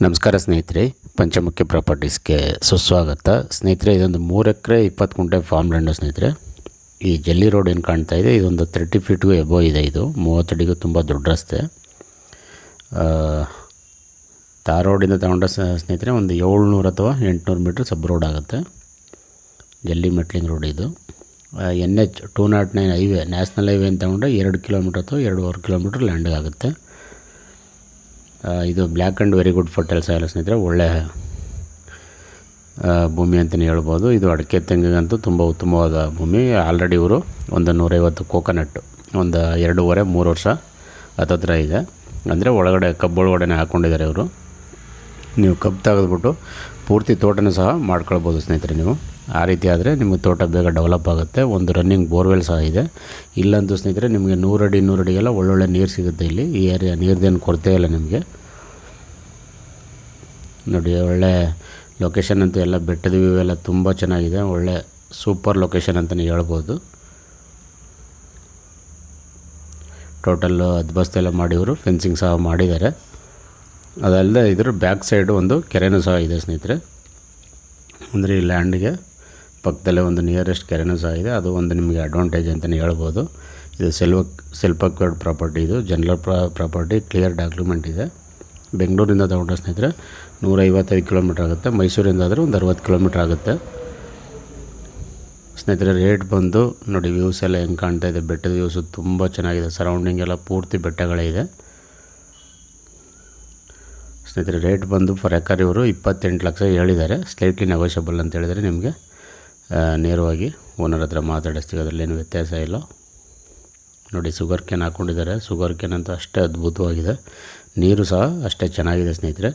ನಮಸ್ಕಾರ ಸ್ನೇಹಿತರೆ, ಪಂಚಮುಖಿ ಪ್ರಾಪರ್ಟೀಸ್ಗೆ ಸುಸ್ವಾಗತ. ಸ್ನೇಹಿತರೆ, ಇದೊಂದು 3 ಎಕರೆ 20 ಗುಂಟೆ ಫಾರ್ಮ್ ಲ್ಯಾಂಡು ಸ್ನೇಹಿತರೆ. ಈ ಜಲ್ಲಿ ರೋಡ್ ಏನು ಕಾಣ್ತಾ ಇದೆ, ಇದೊಂದು 30 ಫೀಟ್ಗೂ ಎಬೋ ಇದೆ. ಇದು 30 ಅಡಿಗೂ ತುಂಬ ದೊಡ್ಡ ರಸ್ತೆ. ತಾರ್ ರೋಡಿಂದ ತಗೊಂಡ್ರೆ ಸ್ನೇಹಿತರೆ ಒಂದು 700 ಅಥವಾ 800 ಮೀಟ್ರ್ ಸಬ್ ರೋಡ್ ಆಗುತ್ತೆ. ಜಲ್ಲಿ ಮೆಟ್ಲಿಂಗ್ ರೋಡ್ ಇದು. NH 209 ಹೈವೇ, ನ್ಯಾಷನಲ್ ಹೈವೇ ಅಂತ ತಗೊಂಡ್ರೆ 2 ಕಿಲೋಮೀಟ್ರ್ ಅಥವಾ 2.5 ಕಿಲೋಮೀಟ್ರ್ ಲ್ಯಾಂಡ್ ಆಗುತ್ತೆ. ಇದು black and very good fertile soil ಸ್ನೇಹಿತರೆ. ಒಳ್ಳೆ ಭೂಮಿ ಅಂತಲೇ ಹೇಳ್ಬೋದು. ಇದು ಅಡಿಕೆ ತೆಂಗಿಗಂತೂ ತುಂಬ ಉತ್ತಮವಾದ ಭೂಮಿ. ಆಲ್ರೆಡಿ ಇವರು ಒಂದು 150 ಕೋಕೋನಟ್ ಒಂದು 2.5-3 ವರ್ಷ ಹತ್ತತ್ರ ಇದೆ. ಅಂದರೆ ಒಳಗಡೆ ಕಬ್ಬೊಳಗಡೆ ಹಾಕ್ಕೊಂಡಿದ್ದಾರೆ ಇವರು. ನೀವು ಕಬ್ಬು ತೆಗೆದುಬಿಟ್ಟು ಪೂರ್ತಿ ತೋಟನೂ ಸಹ ಮಾಡ್ಕೊಳ್ಬೋದು ಸ್ನೇಹಿತರೆ. ನೀವು ಆ ರೀತಿ ಆದರೆ ನಿಮಗೆ ತೋಟ ಬೇಗ ಡೆವಲಪ್ ಆಗುತ್ತೆ. ಒಂದು ರನ್ನಿಂಗ್ ಬೋರ್ವೆಲ್ ಸಹ ಇದೆ. ಇಲ್ಲಂತೂ ಸ್ನೇಹಿತರೆ ನಿಮಗೆ 100 ಅಡಿ 200 ಅಡಿಗೆಲ್ಲ ಒಳ್ಳೊಳ್ಳೆ ನೀರು ಸಿಗುತ್ತೆ. ಇಲ್ಲಿ ಈ ಏರಿಯಾ ನೀರ್ದೇನು ಕೊರತೆ ಇಲ್ಲ ನಿಮಗೆ. ನೋಡಿ, ಒಳ್ಳೆ ಲೊಕೇಶನ್ ಅಂತೂ ಎಲ್ಲ ಬೆಟ್ಟದ ವ್ಯೂ ಎಲ್ಲ ತುಂಬ ಚೆನ್ನಾಗಿದೆ. ಒಳ್ಳೆ ಸೂಪರ್ ಲೊಕೇಶನ್ ಅಂತಲೇ ಹೇಳ್ಬೋದು. ಟೋಟಲ್ಲು ಹದ್ಬಸ್ತೆಲ್ಲ ಮಾಡಿ ಇವರು ಫೆನ್ಸಿಂಗ್ ಸಹ ಮಾಡಿದ್ದಾರೆ. ಅದಲ್ಲದೆ ಇದ್ರ ಬ್ಯಾಕ್ ಸೈಡು ಒಂದು ಕೆರೆನೂ ಸಹ ಇದೆ ಸ್ನೇಹಿತರೆ. ಅಂದರೆ ಈ ಲ್ಯಾಂಡ್ಗೆ ಪಕ್ಕದಲ್ಲೇ ಒಂದು ನಿಯರೆಸ್ಟ್ ಕೆರೆನೂ ಸಹ ಇದೆ. ಅದು ಒಂದು ನಿಮಗೆ ಅಡ್ವಾಂಟೇಜ್ ಅಂತಲೇ ಹೇಳ್ಬೋದು. ಇದು ಸೆಲ್ಫ್ ಅಕ್ವೈರ್ಡ್ ಪ್ರಾಪರ್ಟಿ. ಇದು ಜನರಲ್ ಪ್ರಾಪರ್ಟಿ, ಕ್ಲಿಯರ್ ಡಾಕ್ಯುಮೆಂಟ್ ಇದೆ. ಬೆಂಗಳೂರಿಂದ ತಗೊಂಡ್ರೆ ಸ್ನೇಹಿತರೆ 155 ಕಿಲೋಮೀಟ್ರ್ ಆಗುತ್ತೆ. ಮೈಸೂರಿಂದ ಆದರೆ ಒಂದು 60 ಕಿಲೋಮೀಟ್ರ್ ಆಗುತ್ತೆ ಸ್ನೇಹಿತರೆ. ರೇಟ್ ಬಂದು ನೋಡಿ, ವ್ಯೂಸ್ ಎಲ್ಲ ಹೆಂಗೆ ಕಾಣ್ತಾ ಇದೆ. ಬೆಟ್ಟದ ವ್ಯೂಸು ತುಂಬ ಚೆನ್ನಾಗಿದೆ. ಸರೌಂಡಿಂಗ್ ಎಲ್ಲ ಪೂರ್ತಿ ಬೆಟ್ಟಗಳೇ ಇದೆ ಸ್ನೇಹಿತರೆ. ರೇಟ್ ಬಂದು ಫರ್ ಎಕರ್ ಇವರು 28 ಲಕ್ಷ ಹೇಳಿದ್ದಾರೆ. ಸ್ಲೈಟ್ಲಿ ನೆಗೋಷಿಯಬಲ್ ಅಂತ ಹೇಳಿದರೆ ನಿಮಗೆ ನೇರವಾಗಿ ಓನರ್ ಹತ್ರ ಮಾತಾಡಿಸ್ತೀವಿ. ಅದರಲ್ಲೇನು ವ್ಯತ್ಯಾಸ ಇಲ್ಲ. ನೋಡಿ, ಶುಗರ್ ಕೇನ್ ಹಾಕ್ಕೊಂಡಿದ್ದಾರೆ. ಶುಗರ್ ಕೇನ್ ಅಂತ ಅಷ್ಟೇ ಅದ್ಭುತವಾಗಿದೆ. ನೀರು ಸಹ ಅಷ್ಟೇ ಚೆನ್ನಾಗಿದೆ ಸ್ನೇಹಿತರೆ.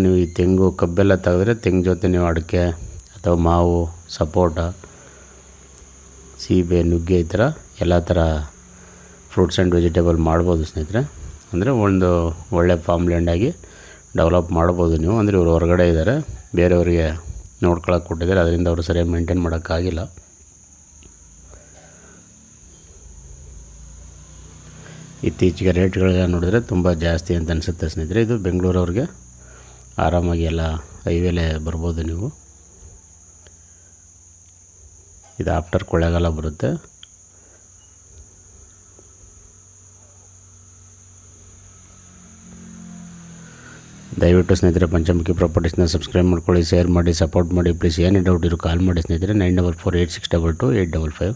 ನೀವು ಈ ತೆಂಗು ಕಬ್ಬೆಲ್ಲ ತೆಗೆದ್ರೆ ತೆಂಗು ಜೊತೆ ನೀವು ಅಡಿಕೆ ಅಥವಾ ಮಾವು, ಸಪೋಟ, ಸೀಬೆ, ನುಗ್ಗೆ ಈ ಥರ ಎಲ್ಲ ಥರ ಫ್ರೂಟ್ಸ್ ಆ್ಯಂಡ್ ವೆಜಿಟೇಬಲ್ ಮಾಡ್ಬೋದು ಸ್ನೇಹಿತರೆ. ಅಂದರೆ ಒಂದು ಒಳ್ಳೆ ಫಾರ್ಮ್ ಲ್ಯಾಂಡಾಗಿ ಡೆವಲಪ್ ಮಾಡ್ಬೋದು ನೀವು. ಅಂದರೆ ಇವರು ಹೊರಗಡೆ ಇದ್ದಾರೆ, ಬೇರೆಯವರಿಗೆ ನೋಡ್ಕೊಳಕ್ಕೆ ಕೊಟ್ಟಿದ್ದಾರೆ. ಅದರಿಂದ ಅವರು ಸರಿಯಾಗಿ ಮೇಂಟೈನ್ ಮಾಡೋಕ್ಕಾಗಿಲ್ಲ. ಇತ್ತೀಚೆಗೆ ರೇಟ್ಗಳೆಲ್ಲ ನೋಡಿದ್ರೆ ತುಂಬ ಜಾಸ್ತಿ ಅಂತ ಅನಿಸುತ್ತೆ ಸ್ನೇಹಿತರೆ. ಇದು ಬೆಂಗಳೂರವ್ರಿಗೆ ಆರಾಮಾಗಿ ಎಲ್ಲ ಹೈವೇಲೆ ಬರ್ಬೋದು ನೀವು. ಇದು ಆಫ್ಟರ್ ಕೊಳ್ಳೇಗಾಲ ಬರುತ್ತೆ. ದಯವಿಟ್ಟು ಸ್ನೇಹಿತರೆ ಪಂಚಮುಖಿ ಪ್ರಾಪರ್ಟೀಸ್ನ ಸಬ್ಸ್ಕ್ರೈಬ್ ಮಾಡ್ಕೊಳ್ಳಿ, ಶೇರ್ ಮಾಡಿ, ಸಪೋರ್ಟ್ ಮಾಡಿ ಪ್ಲೀಸ್. ಏನೇ ಡೌಟ್ ಇರೋ ಕಾಲ್ ಮಾಡಿ ಸ್ನೇಹಿತರೆ. 9448622855.